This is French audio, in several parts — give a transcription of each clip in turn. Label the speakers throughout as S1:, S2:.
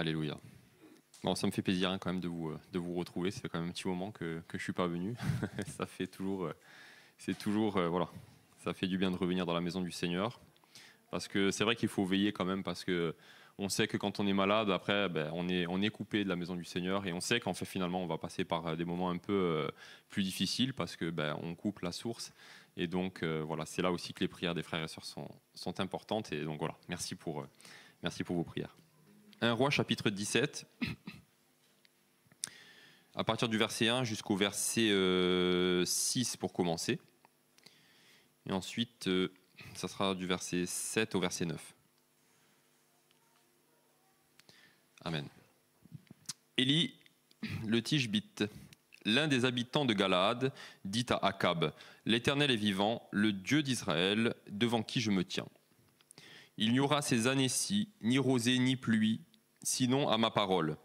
S1: Alléluia. Bon, ça me fait plaisir quand même de vous retrouver. Ça fait quand même un petit moment que je ne suis pas venu. Ça fait toujours, voilà, ça fait du bien de revenir dans la maison du Seigneur. Parce que c'est vrai qu'il faut veiller quand même, parce que on sait que quand on est malade, après, on est coupé de la maison du Seigneur, et on sait qu'en fait finalement on va passer par des moments un peu plus difficiles, parce que on coupe la source. Et donc voilà, c'est là aussi que les prières des frères et sœurs sont importantes. Et donc voilà, merci pour vos prières. 1 Roi chapitre 17, à partir du verset 1 jusqu'au verset 6 pour commencer. Et ensuite, ça sera du verset 7 au verset 9. Amen. Élie, le Tishbite, l'un des habitants de Galaad, dit à Akab, « L'Éternel est vivant, le Dieu d'Israël, devant qui je me tiens. Il n'y aura ces années-ci ni rosée ni pluie, sinon à ma parole. »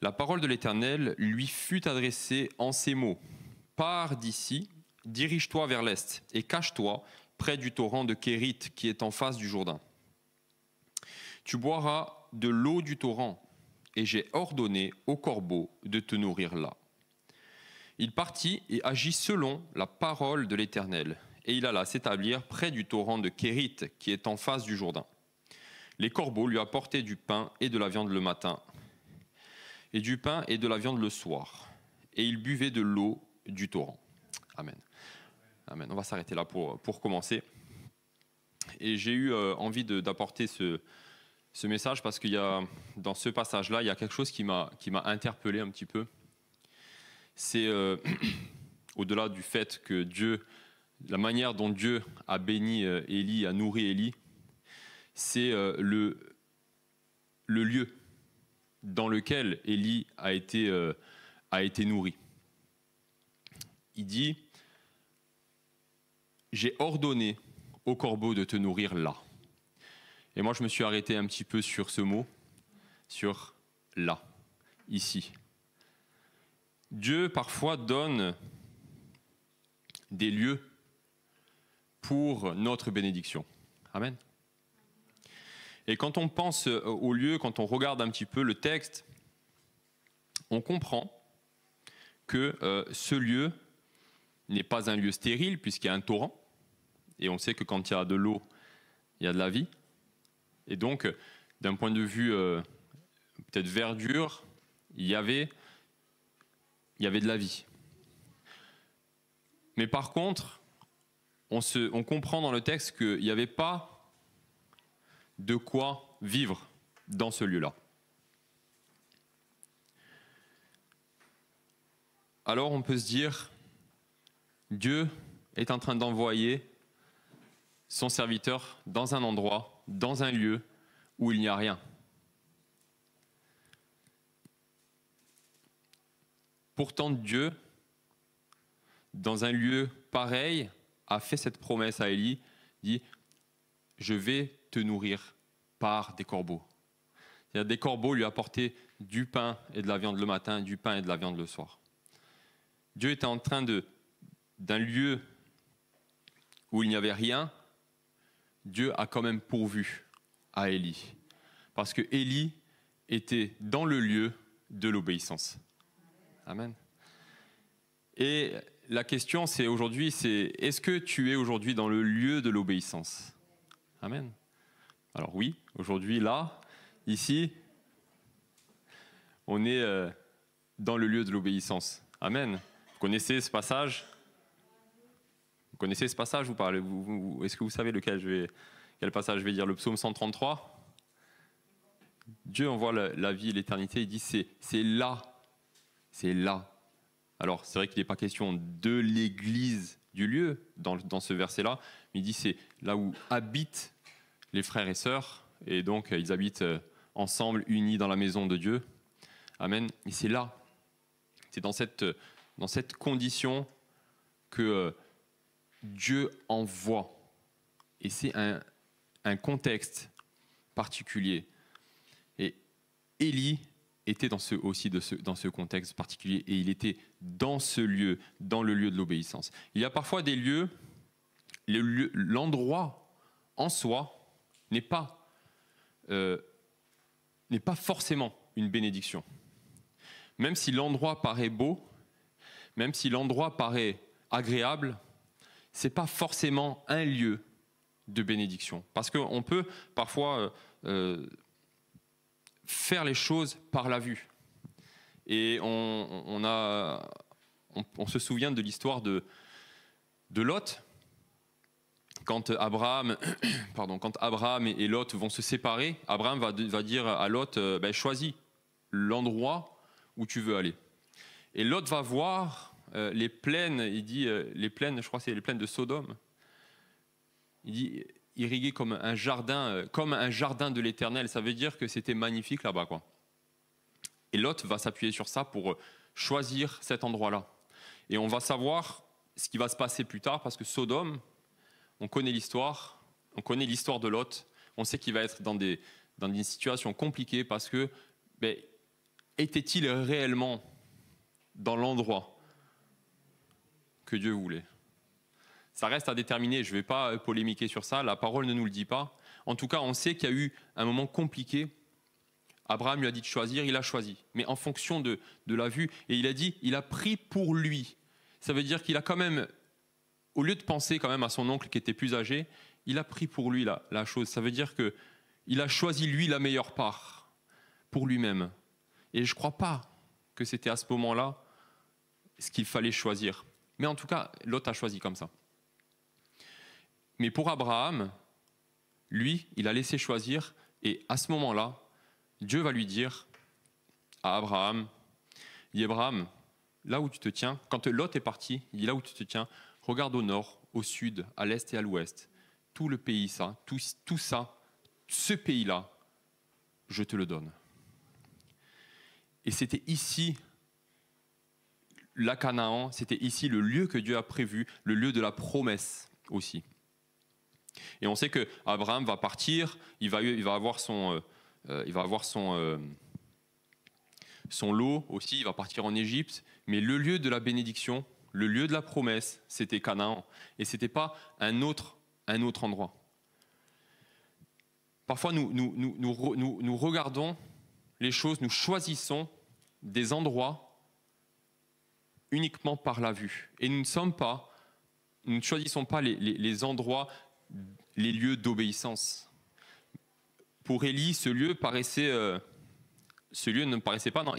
S1: La parole de l'Éternel lui fut adressée en ces mots. « Pars d'ici, dirige-toi vers l'est, et cache-toi près du torrent de Kérit qui est en face du Jourdain. Tu boiras de l'eau du torrent, et j'ai ordonné au corbeau de te nourrir là. » Il partit et agit selon la parole de l'Éternel, et il alla s'établir près du torrent de Kérit qui est en face du Jourdain. Les corbeaux lui apportaient du pain et de la viande le matin, et du pain et de la viande le soir, et il buvait de l'eau du torrent. Amen. Amen. On va s'arrêter là pour commencer. Et j'ai eu envie d'apporter ce message parce qu'il y a, dans ce passage-là, il y a quelque chose qui m'a interpellé un petit peu. C'est au-delà du fait que Dieu, la manière dont Dieu a béni Élie, a nourri Élie, c'est le lieu dans lequel Élie a été nourri. Il dit « J'ai ordonné au corbeau de te nourrir là. » Et moi, je me suis arrêté un petit peu sur ce mot, sur là, ici. Dieu, parfois, donne des lieux pour notre bénédiction. Amen. Et quand on pense au lieu, quand on regarde un petit peu le texte, on comprend que ce lieu n'est pas un lieu stérile, puisqu'il y a un torrent. Et on sait que quand il y a de l'eau, il y a de la vie. Et donc, d'un point de vue peut-être verdure, il y avait de la vie. Mais par contre, on comprend dans le texte qu'il n'y avait pas de quoi vivre dans ce lieu-là. Alors on peut se dire, Dieu est en train d'envoyer son serviteur dans un endroit, dans un lieu où il n'y a rien. Pourtant Dieu, dans un lieu pareil, a fait cette promesse à Élie, dit « Je vais te nourrir par des corbeaux. » C'est-à-dire des corbeaux lui apportaient du pain et de la viande le matin, du pain et de la viande le soir. Dieu était en train d'un lieu où il n'y avait rien, Dieu a quand même pourvu à Élie. Parce que Élie était dans le lieu de l'obéissance. Amen. Et la question c'est aujourd'hui, est-ce que tu es aujourd'hui dans le lieu de l'obéissance? Amen. Alors oui, aujourd'hui, là, ici, on est dans le lieu de l'obéissance. Amen. Vous connaissez ce passage? Vous connaissez ce passage? Est-ce que vous savez quel passage je vais dire? Le psaume 133. Dieu envoie la vie et l'éternité. Il dit c'est là. C'est là. Alors, c'est vrai qu'il n'est pas question de l'église du lieu dans ce verset-là, mais il dit c'est là où habitent les frères et sœurs, et donc ils habitent ensemble, unis dans la maison de Dieu. Amen. Et c'est là. C'est dans cette condition que Dieu envoie. Et c'est un contexte particulier. Et Élie était dans ce contexte particulier, et il était dans ce lieu, dans le lieu de l'obéissance. Il y a parfois des lieux, l'endroit en soi n'est pas n'est pas forcément une bénédiction. Même si l'endroit paraît beau, même si l'endroit paraît agréable, ce n'est pas forcément un lieu de bénédiction. Parce qu'on peut parfois faire les choses par la vue. Et on se souvient de l'histoire de Lot. Quand Abraham et Lot vont se séparer, Abraham va dire à Lot, choisis l'endroit où tu veux aller. Et Lot va voir les plaines, il dit, les plaines, je crois que c'est les plaines de Sodome. Il dit, irriguées comme un jardin de l'Éternel. Ça veut dire que c'était magnifique là-bas, quoi. Et Lot va s'appuyer sur ça pour choisir cet endroit-là. Et on va savoir ce qui va se passer plus tard, parce que Sodome, on connaît l'histoire de Lot, on sait qu'il va être dans des situations compliquées, parce que était-il réellement dans l'endroit que Dieu voulait? Ça reste à déterminer, je ne vais pas polémiquer sur ça, la parole ne nous le dit pas. En tout cas, on sait qu'il y a eu un moment compliqué. Abraham lui a dit de choisir, il a choisi, mais en fonction de la vue. Et il a dit, il a pris pour lui. Ça veut dire qu'il a quand même, au lieu de penser quand même à son oncle qui était plus âgé, il a pris pour lui la chose. Ça veut dire qu'il a choisi lui la meilleure part pour lui-même. Et je ne crois pas que c'était à ce moment-là ce qu'il fallait choisir. Mais en tout cas, Lot a choisi comme ça. Mais pour Abraham, lui, il a laissé choisir, et à ce moment-là, Dieu va lui dire à Abraham, il dit Abraham, là où tu te tiens, quand Lot est parti, il dit là où tu te tiens, regarde au nord, au sud, à l'est et à l'ouest, tout le pays, tout ça, ce pays-là, je te le donne. Et c'était ici, la Canaan, c'était ici le lieu que Dieu a prévu, le lieu de la promesse aussi. Et on sait que Abraham va partir, il va avoir son lot aussi, il va partir en Égypte, mais le lieu de la bénédiction, le lieu de la promesse, c'était Canaan, et ce n'était pas un autre endroit. Parfois, nous regardons les choses, nous choisissons des endroits uniquement par la vue, et nous ne choisissons pas les endroits, les lieux d'obéissance. Pour Élie, ce lieu ne paraissait pas, non,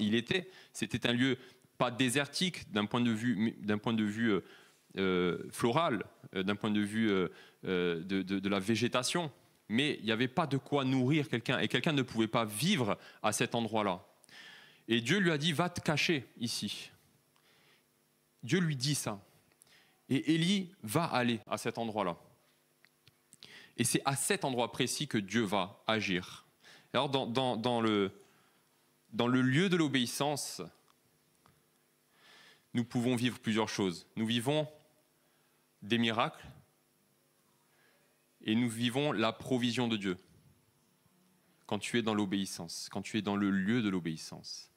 S1: c'était un lieu pas désertique d'un point de vue floral, d'un point de vue de la végétation, mais il n'y avait pas de quoi nourrir quelqu'un, et quelqu'un ne pouvait pas vivre à cet endroit-là. Et Dieu lui a dit, va te cacher ici. Dieu lui dit ça. Et Élie va aller à cet endroit-là. Et c'est à cet endroit précis que Dieu va agir. Alors dans le lieu de l'obéissance, nous pouvons vivre plusieurs choses. Nous vivons des miracles et nous vivons la provision de Dieu. Quand tu es dans l'obéissance, quand tu es dans le lieu de l'obéissance.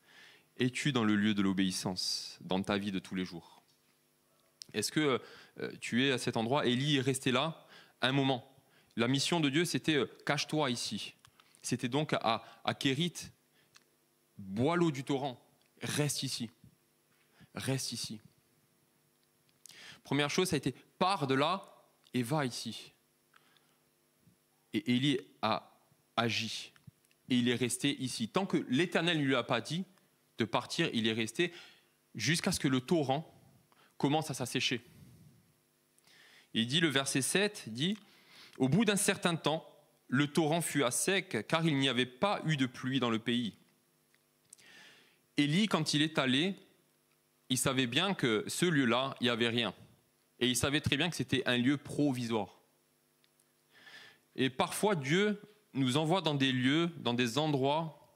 S1: Es-tu dans le lieu de l'obéissance dans ta vie de tous les jours? Est-ce que tu es à cet endroit? Élie est resté là un moment. La mission de Dieu, c'était cache-toi ici. C'était donc à Kérit, bois l'eau du torrent, reste ici. Reste ici. Première chose, ça a été pars de là et va ici. Et Élie a agi. Et il est resté ici. Tant que l'Éternel ne lui a pas dit de partir, il est resté jusqu'à ce que le torrent commence à s'assécher. Il dit, le verset 7 dit, au bout d'un certain temps, le torrent fut à sec, car il n'y avait pas eu de pluie dans le pays. Élie, quand il est allé, il savait bien que ce lieu-là, il n'y avait rien. Et il savait très bien que c'était un lieu provisoire. Et parfois, Dieu nous envoie dans des lieux, dans des endroits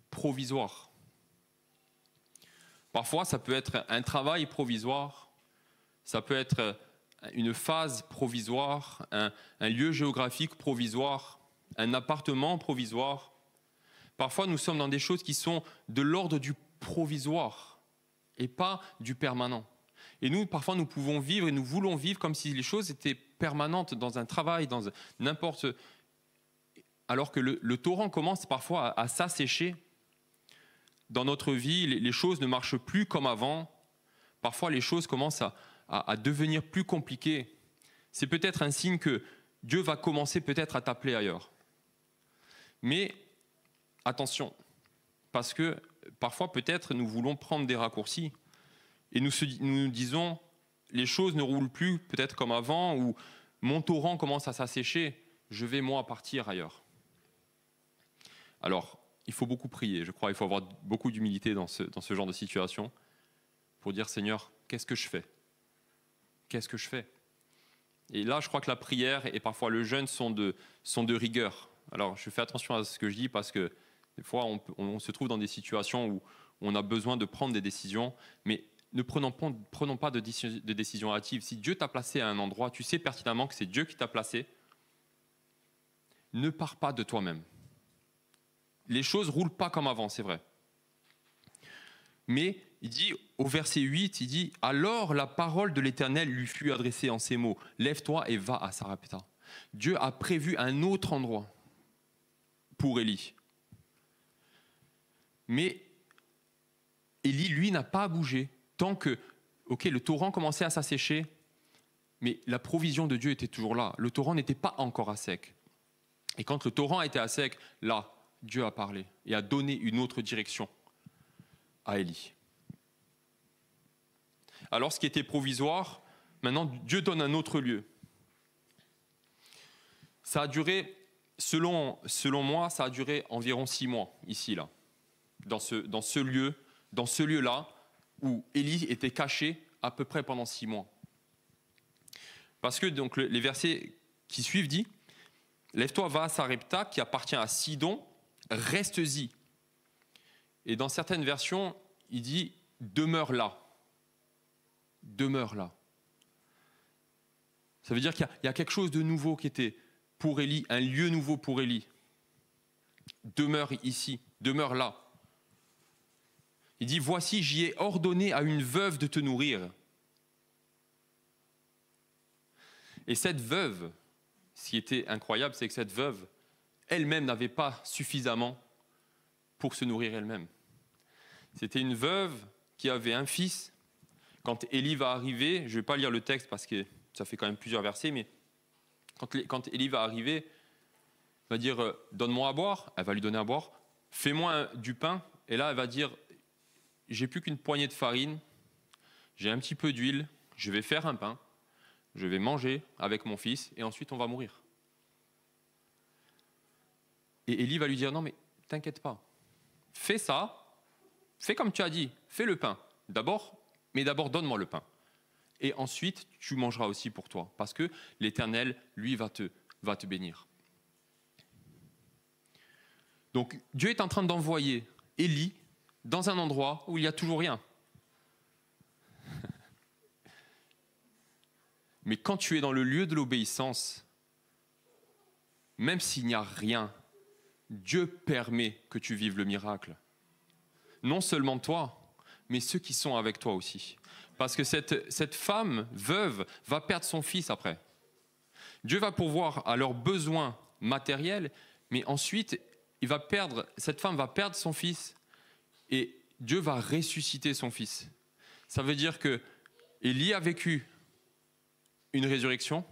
S1: provisoires. Parfois, ça peut être un travail provisoire, ça peut être une phase provisoire, un lieu géographique provisoire, un appartement provisoire. Parfois, nous sommes dans des choses qui sont de l'ordre du provisoire et pas du permanent. Et nous, parfois, nous pouvons vivre et nous voulons vivre comme si les choses étaient permanentes dans un travail, dans n'importe... alors que le torrent commence parfois à s'assécher. Dans notre vie, les choses ne marchent plus comme avant. Parfois, les choses commencent à devenir plus compliquées. C'est peut-être un signe que Dieu va commencer peut-être à t'appeler ailleurs. Mais attention, parce que parfois peut-être nous voulons prendre des raccourcis et nous nous disons les choses ne roulent plus peut-être comme avant ou mon torrent commence à s'assécher, je vais moi partir ailleurs. Alors, il faut beaucoup prier, je crois, il faut avoir beaucoup d'humilité dans ce genre de situation pour dire Seigneur, qu'est-ce que je fais ? Qu'est-ce que je fais ? Et là, je crois que la prière et parfois le jeûne sont de rigueur. Alors, je fais attention à ce que je dis parce que des fois, on se trouve dans des situations où on a besoin de prendre des décisions, mais ne prenons pas de décisions hâtives. Si Dieu t'a placé à un endroit, tu sais pertinemment que c'est Dieu qui t'a placé, ne pars pas de toi-même. Les choses ne roulent pas comme avant, c'est vrai. Mais il dit, au verset 8, il dit « Alors la parole de l'Éternel lui fut adressée en ces mots, « Lève-toi et va à Sarepta. » Dieu a prévu un autre endroit pour Élie. Mais Élie, lui, n'a pas bougé. Tant que le torrent commençait à s'assécher, mais la provision de Dieu était toujours là. Le torrent n'était pas encore à sec. Et quand le torrent était à sec, là, Dieu a parlé et a donné une autre direction à Élie. Alors, ce qui était provisoire, maintenant, Dieu donne un autre lieu. Ça a duré, selon moi, ça a duré environ 6 mois, ici, là, dans ce lieu-là, où Élie était caché à peu près pendant 6 mois. Parce que donc, les versets qui suivent disent « Lève-toi, va à Sarepta, qui appartient à Sidon, reste-y. » Et dans certaines versions, il dit « Demeure là. » Demeure là. Ça veut dire qu'il y a quelque chose de nouveau qui était pour Élie, un lieu nouveau pour Élie. Demeure ici, demeure là. Il dit, voici, j'y ai ordonné à une veuve de te nourrir. Et cette veuve, ce qui était incroyable, c'est que cette veuve, elle-même n'avait pas suffisamment pour se nourrir elle-même. C'était une veuve qui avait un fils. Quand Élie va arriver, je ne vais pas lire le texte parce que ça fait quand même plusieurs versets, mais quand Élie va arriver, elle va dire, donne-moi à boire. Elle va lui donner à boire. Fais-moi du pain. Et là, elle va dire, j'ai plus qu'une poignée de farine, j'ai un petit peu d'huile, je vais faire un pain, je vais manger avec mon fils et ensuite on va mourir. Et Élie va lui dire, non mais t'inquiète pas, fais ça, fais comme tu as dit, fais le pain. D'abord donne-moi le pain. Et ensuite tu mangeras aussi pour toi, parce que l'Éternel, lui, va te bénir. Donc Dieu est en train d'envoyer Élie dans un endroit où il n'y a toujours rien. Mais quand tu es dans le lieu de l'obéissance, même s'il n'y a rien, Dieu permet que tu vives le miracle. Non seulement toi, mais ceux qui sont avec toi aussi. Parce que cette femme veuve va perdre son fils après. Dieu va pourvoir à leurs besoins matériels, mais ensuite, cette femme va perdre son fils et Dieu va ressusciter son fils. Ça veut dire que Élie a vécu une résurrection,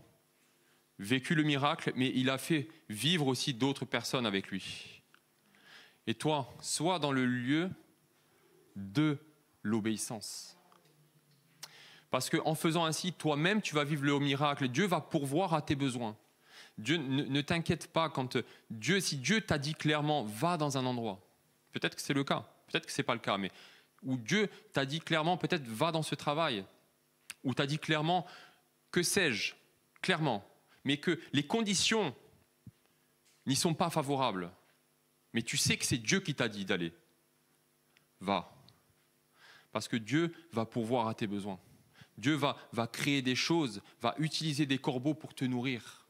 S1: vécu le miracle, mais il a fait vivre aussi d'autres personnes avec lui. Et toi, sois dans le lieu de l'obéissance. Parce qu'en faisant ainsi, toi-même, tu vas vivre le miracle. Dieu va pourvoir à tes besoins. Dieu, ne t'inquiète pas si Dieu t'a dit clairement, va dans un endroit. Peut-être que c'est le cas, peut-être que ce n'est pas le cas, mais où Dieu t'a dit clairement, peut-être va dans ce travail, où t'a dit clairement, que sais-je, clairement, mais que les conditions n'y sont pas favorables. Mais tu sais que c'est Dieu qui t'a dit d'aller. Va. Parce que Dieu va pourvoir à tes besoins. Dieu va créer des choses, va utiliser des corbeaux pour te nourrir.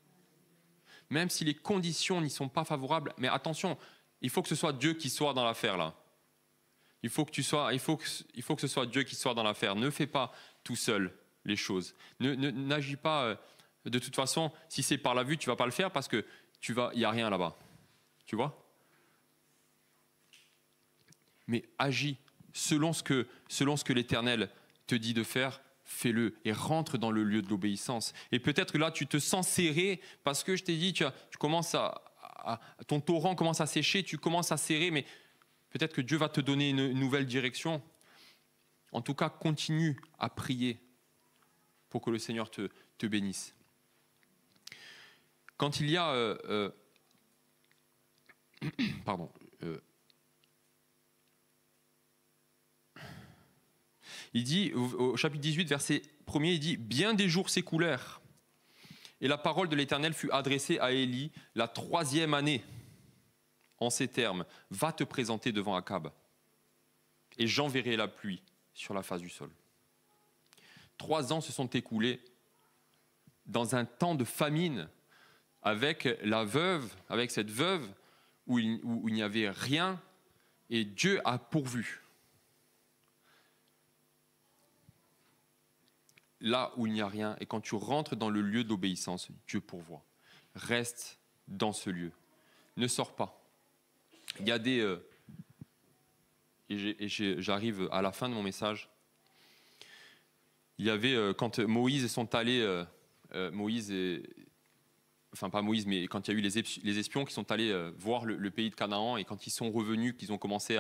S1: Même si les conditions n'y sont pas favorables, mais attention, il faut que ce soit Dieu qui soit dans l'affaire là. Il faut que ce soit Dieu qui soit dans l'affaire. Ne fais pas tout seul les choses. N'agis pas de toute façon, si c'est par la vue, tu ne vas pas le faire parce que il n'y a rien là-bas. Tu vois? Mais agis selon ce que l'Éternel te dit de faire, fais-le et rentre dans le lieu de l'obéissance. Et peut-être que là, tu te sens serré parce que je t'ai dit, tu commences ton torrent commence à sécher, tu commences à serrer, mais peut-être que Dieu va te donner une nouvelle direction. En tout cas, continue à prier pour que le Seigneur te bénisse. Quand il y a... pardon. Il dit, au chapitre 18, verset 1er, il dit « Bien des jours s'écoulèrent, et la parole de l'Éternel fut adressée à Élie la 3e année, en ces termes, « Va te présenter devant Akab, et j'enverrai la pluie sur la face du sol. » 3 ans se sont écoulés dans un temps de famine, avec cette veuve, où il n'y avait rien, et Dieu a pourvu. Là où il n'y a rien, et quand tu rentres dans le lieu d'obéissance, Dieu pourvoit. Reste dans ce lieu. Ne sors pas. Il y a des... j'arrive à la fin de mon message. Il y avait, quand Moïse sont allés... enfin pas Moïse, mais quand il y a eu les espions qui sont allés voir le pays de Canaan, et quand ils sont revenus, qu'ils ont commencé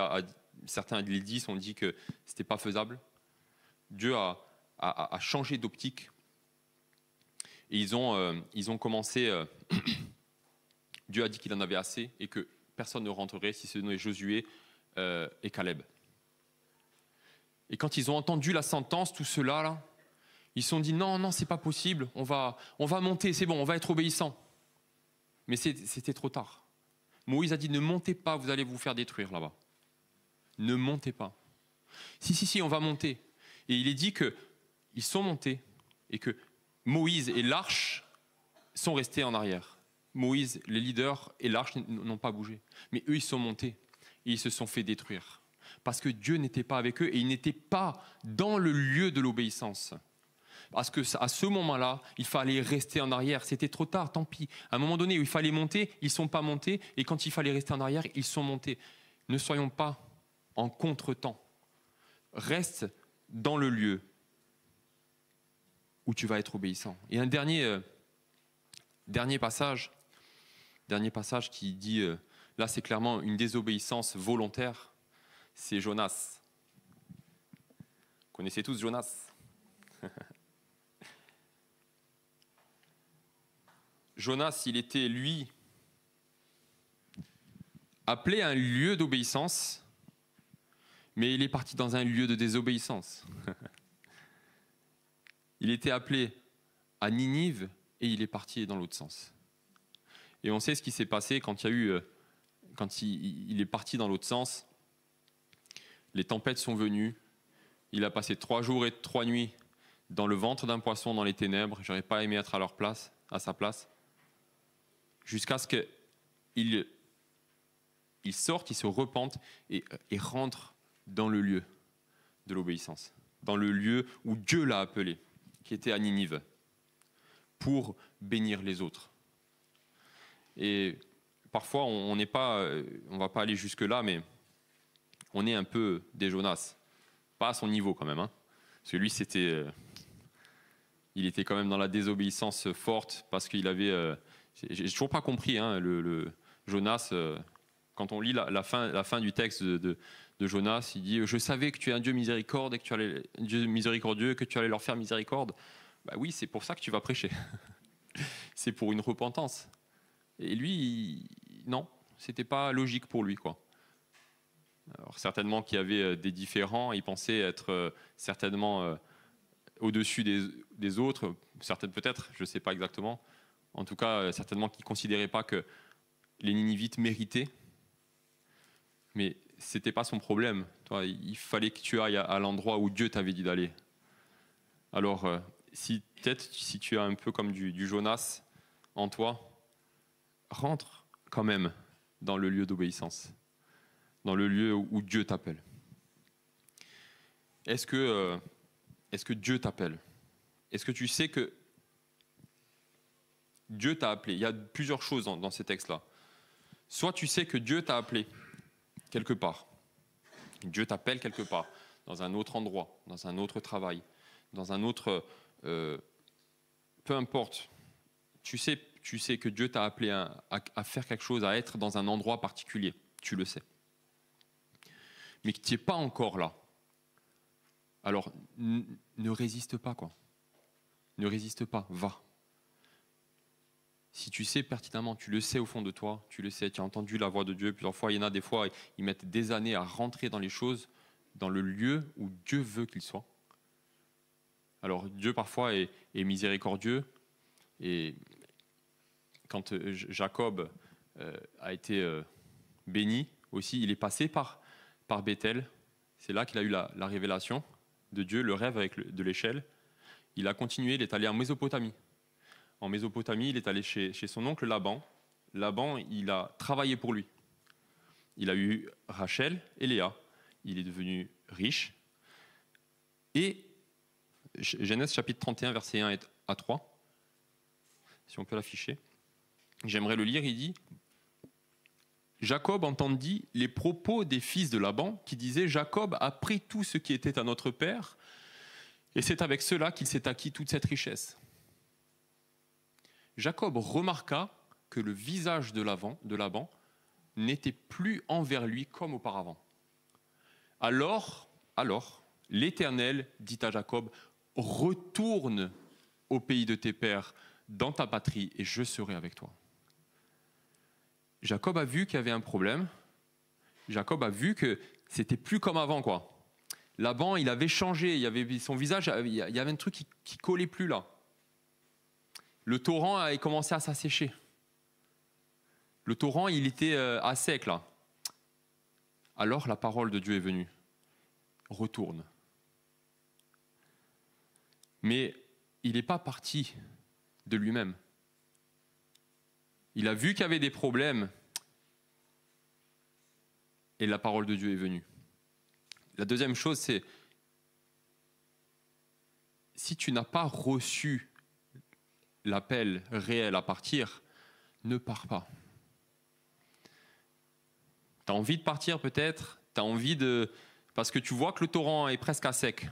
S1: certains les 10 ont dit que ce n'était pas faisable. Dieu a changé d'optique. Et ils ont commencé... Dieu a dit qu'il en avait assez et que personne ne rentrerait si ce n'est Josué et Caleb. Et quand ils ont entendu la sentence, tout cela, là, ils se sont dit non, c'est pas possible, on va monter, c'est bon, on va être obéissant. Mais c'était trop tard. Moïse a dit ne montez pas, vous allez vous faire détruire là-bas. Ne montez pas. Si, on va monter. Et il est dit qu'ils sont montés et que Moïse et l'arche sont restés en arrière. Moïse, les leaders et l'arche n'ont pas bougé. Mais eux, ils sont montés et ils se sont fait détruire. Parce que Dieu n'était pas avec eux et ils n'étaient pas dans le lieu de l'obéissance. Parce qu'à ce moment-là, il fallait rester en arrière. C'était trop tard, tant pis. À un moment donné où il fallait monter, ils ne sont pas montés. Et quand il fallait rester en arrière, ils sont montés. Ne soyons pas en contre-temps. Reste dans le lieu où tu vas être obéissant. Et un dernier passage qui dit, là c'est clairement une désobéissance volontaire, c'est Jonas. Vous connaissez tous Jonas? Jonas, il était, lui, appelé à un lieu d'obéissance, mais il est parti dans un lieu de désobéissance. Il était appelé à Ninive et il est parti dans l'autre sens. Et on sait ce qui s'est passé quand il est parti dans l'autre sens. Les tempêtes sont venues. Il a passé 3 jours et 3 nuits dans le ventre d'un poisson dans les ténèbres. J'aurais pas aimé être à sa place. Jusqu'à ce qu'il sorte, il se repente et rentre dans le lieu de l'obéissance, dans le lieu où Dieu l'a appelé, qui était à Ninive, pour bénir les autres. Et parfois, on va pas aller jusque-là, mais on est un peu des Jonas. Pas à son niveau quand même. Hein. Parce que lui, il était quand même dans la désobéissance forte, parce qu'il avait... j'ai toujours pas compris, hein, le Jonas, quand on lit la fin du texte de Jonas, il dit « Je savais que tu es un Dieu miséricorde et que tu allais, un Dieu miséricordieux, que tu allais leur faire miséricorde. » Bah oui, c'est pour ça que tu vas prêcher. C'est pour une repentance. Et lui, non, c'était pas logique pour lui, quoi. Alors certainement qu'il y avait des différends, il pensait être certainement au-dessus des autres, certaines peut-être, je ne sais pas exactement. En tout cas, certainement qu'il ne considérait pas que les Ninivites méritaient. Mais ce n'était pas son problème. Toi, il fallait que tu ailles à l'endroit où Dieu t'avait dit d'aller. Alors, si tu as un peu comme du Jonas en toi, rentre quand même dans le lieu d'obéissance, dans le lieu où Dieu t'appelle. Est-ce que Dieu t'appelle? Est-ce que tu sais que Dieu t'a appelé? Il y a plusieurs choses dans ces textes-là. Soit tu sais que Dieu t'a appelé quelque part. Dieu t'appelle quelque part, dans un autre endroit, dans un autre travail, dans un autre... peu importe. Tu sais que Dieu t'a appelé à faire quelque chose, à être dans un endroit particulier. Tu le sais. Mais que tu n'es pas encore là. Alors, ne résiste pas, quoi. Ne résiste pas, va. Si tu sais pertinemment, tu le sais au fond de toi, tu le sais, tu as entendu la voix de Dieu plusieurs fois. Il y en a des fois, ils mettent des années à rentrer dans les choses, dans le lieu où Dieu veut qu'ils soient. Alors, Dieu parfois est miséricordieux. Et quand Jacob a été béni aussi, il est passé par Bethel. C'est là qu'il a eu la révélation de Dieu, le rêve de l'échelle. Il a continué, il est allé en Mésopotamie. En Mésopotamie, il est allé chez son oncle Laban. Laban, il a travaillé pour lui. Il a eu Rachel et Léa. Il est devenu riche. Et Genèse chapitre 31, versets 1 à 3, si on peut l'afficher, j'aimerais le lire, il dit « Jacob entendit les propos des fils de Laban qui disaient « Jacob a pris tout ce qui était à notre père, et c'est avec cela qu'il s'est acquis toute cette richesse. » Jacob remarqua que le visage de Laban n'était plus envers lui comme auparavant. Alors, l'Éternel dit à Jacob, « Retourne au pays de tes pères, dans ta patrie, et je serai avec toi. » Jacob a vu qu'il y avait un problème. Jacob a vu que c'était plus comme avant, quoi. Laban, il avait changé, il y avait son visage, il y avait un truc qui collait plus là. Le torrent avait commencé à s'assécher. Le torrent, il était à sec là. Alors la parole de Dieu est venue. Retourne. Mais il n'est pas parti de lui-même. Il a vu qu'il y avait des problèmes et la parole de Dieu est venue. La deuxième chose, c'est si tu n'as pas reçu l'appel réel à partir, ne pars pas. Tu as envie de partir peut-être, tu as envie de... parce que tu vois que le torrent est presque à sec,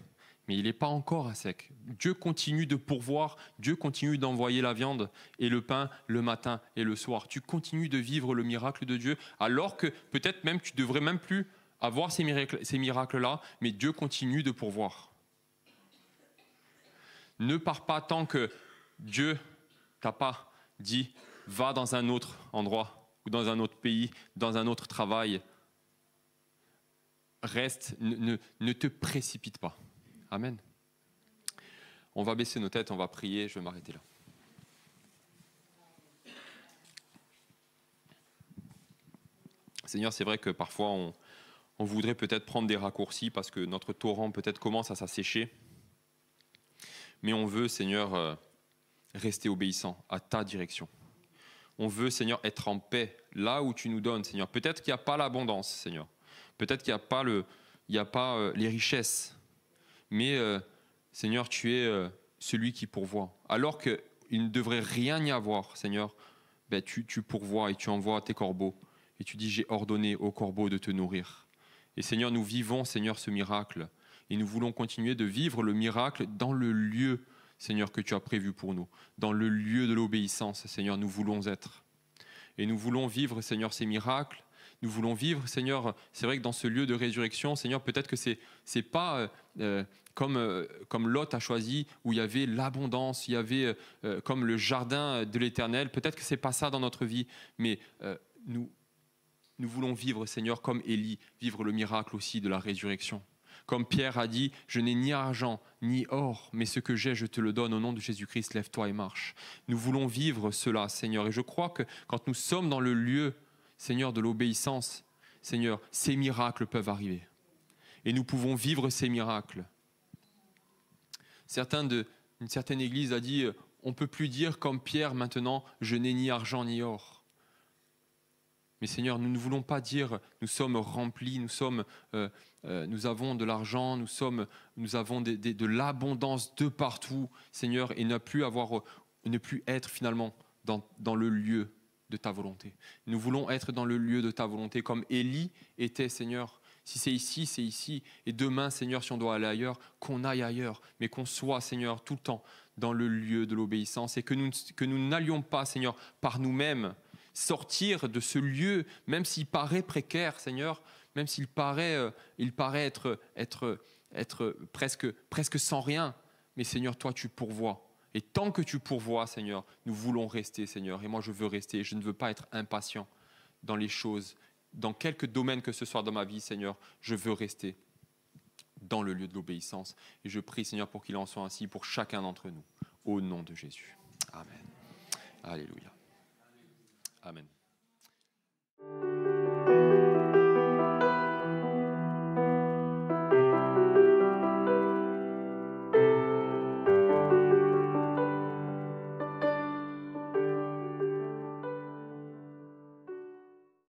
S1: mais il n'est pas encore à sec. Dieu continue de pourvoir, Dieu continue d'envoyer la viande et le pain le matin et le soir. Tu continues de vivre le miracle de Dieu, alors que peut-être même tu ne devrais même plus avoir ces miracles-là, mais Dieu continue de pourvoir. Ne pars pas tant que Dieu t'a pas dit « va dans un autre endroit ou dans un autre pays, dans un autre travail ». Reste, ne te précipite pas. Amen. On va baisser nos têtes, on va prier, je vais m'arrêter là. Seigneur, c'est vrai que parfois on voudrait peut-être prendre des raccourcis parce que notre torrent peut-être commence à s'assécher. Mais on veut, Seigneur, rester obéissant à ta direction. On veut, Seigneur, être en paix là où tu nous donnes, Seigneur. Peut-être qu'il n'y a pas l'abondance, Seigneur. Peut-être qu'il n'y a pas, les richesses. Mais, Seigneur, tu es celui qui pourvoit. Alors qu'il ne devrait rien y avoir, Seigneur, ben, tu pourvois et tu envoies tes corbeaux. Et tu dis, j'ai ordonné aux corbeaux de te nourrir. Et Seigneur, nous vivons, Seigneur, ce miracle. Et nous voulons continuer de vivre le miracle dans le lieu, Seigneur, que tu as prévu pour nous. Dans le lieu de l'obéissance, Seigneur, nous voulons être. Et nous voulons vivre, Seigneur, ces miracles. Nous voulons vivre, Seigneur, c'est vrai que dans ce lieu de résurrection, Seigneur, peut-être que c'est pas comme Lot a choisi, où il y avait l'abondance, il y avait comme le jardin de l'Éternel. Peut-être que c'est pas ça dans notre vie, mais nous voulons vivre, Seigneur, comme Élie, vivre le miracle aussi de la résurrection. Comme Pierre a dit, je n'ai ni argent ni or, mais ce que j'ai, je te le donne au nom de Jésus-Christ, lève-toi et marche. Nous voulons vivre cela, Seigneur, et je crois que quand nous sommes dans le lieu, Seigneur, de l'obéissance, Seigneur, ces miracles peuvent arriver. Et nous pouvons vivre ces miracles. Une certaine église a dit, on ne peut plus dire comme Pierre maintenant, je n'ai ni argent ni or. Mais Seigneur, nous ne voulons pas dire, nous sommes remplis, nous avons de l'argent, nous avons de l'abondance de partout, Seigneur, et ne plus être finalement dans le lieu de ta volonté. Nous voulons être dans le lieu de ta volonté, comme Élie était, Seigneur. Si c'est ici, c'est ici. Et demain, Seigneur, si on doit aller ailleurs, qu'on aille ailleurs, mais qu'on soit, Seigneur, tout le temps dans le lieu de l'obéissance et que nous n'allions pas, Seigneur, par nous-mêmes, sortir de ce lieu, même s'il paraît précaire, Seigneur, même s'il paraît, être presque sans rien. Mais Seigneur, toi, tu pourvois. Et tant que tu pourvois, Seigneur, nous voulons rester, Seigneur. Et moi, je veux rester. Je ne veux pas être impatient dans les choses, dans quelque domaine que ce soit dans ma vie, Seigneur. Je veux rester dans le lieu de l'obéissance. Et je prie, Seigneur, pour qu'il en soit ainsi pour chacun d'entre nous. Au nom de Jésus. Amen. Alléluia. Amen.